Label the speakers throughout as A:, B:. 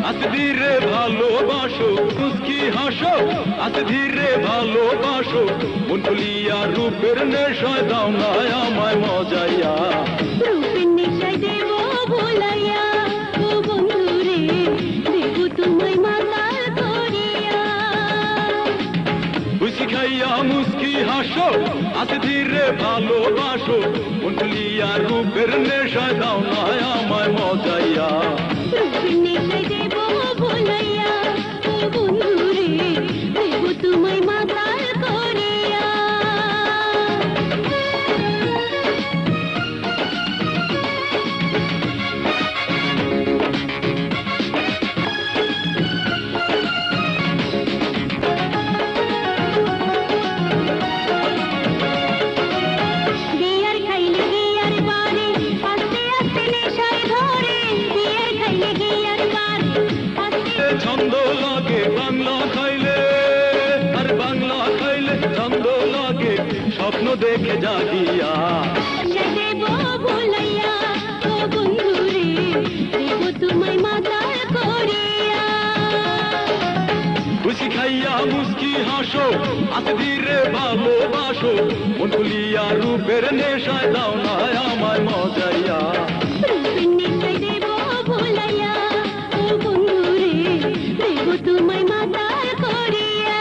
A: আস্তে ধীরে ভালোবাসো, মুস্কি হাসো, আস্তে ধীরে ভালোবাসো, মন খুলিয়া রূপের নেশায় দাও না আমায় মজাইয়া।
B: রূপের নেশায় দেব ভোলাইয়া, ও বন্ধুরে দেব তোমায় মাতাল করিয়া।
A: খুশি খাইয়া মুস্কি হাসো, আস্তে ধীরে ভালোবাসো, মন খুলিয়া রূপের নেশায় দাও না আমায় মজাইয়া।
B: রূপের নেশায় দেব ভোলাইয়া, ও বন্ধুরে দেব তোমায় মাতাল করিয়া। বিয়ার খাইলে গিয়ার বারে, আস্তে আস্তে নেশায় ধরে। বিয়ার খাইলে গিয়ার বারে, আস্তে
A: ছন্দ লাগে বাংলা খাইলে, আর বাংলা খাইলে ছন্দ লাগে, স্বপ্ন দেখে জাগিয়া।
B: নেশায় দেব ভোলাইয়া, ও বন্ধুরে দেব তোমায় মাতাল করিয়া।
A: খুশি খাইয়া মুস্কি হাসো, আস্তে ধীরে ভালোবাসো, মন খুলিয়া রূপের নেশায় দাও না আমায় মজাইয়া।
B: রূপের নেশায় দেব ভোলাইয়া, ও বন্ধুরে দেব তোমায় মাতাল করিয়া।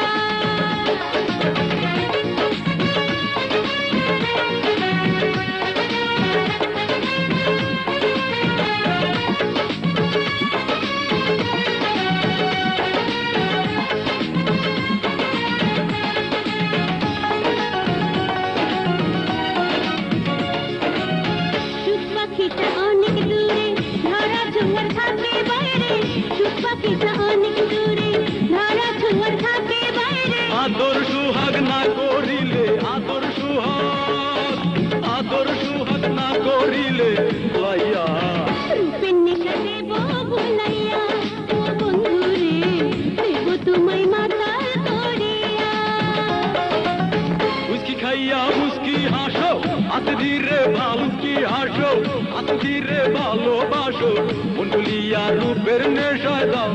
B: সুখ পাখিটা অনেক দূরে, ধরা ছোঁয়ার থাকে বাইরে। সুখ পাখিটা অনেক দূরে, ধরা ছোঁয়ার থাকে বাইরে।
A: আদর সুহাগ না করিলে, আদর সুহাগ, আদর সুহাগ না করিলে লাইয়া।
B: রূপের নেশা দেব ভোলাইয়া, ও বন্ধুরে দেব তোমায় মাতাল করিয়া।
A: মুস্কি খাইয়া মুস্কি হাসো, আস্তে ধীরে মুস্কি হাসো, আস্তে ধীরে ভালোবাসো, মন খুলিয়া রূপের নেশায় দাও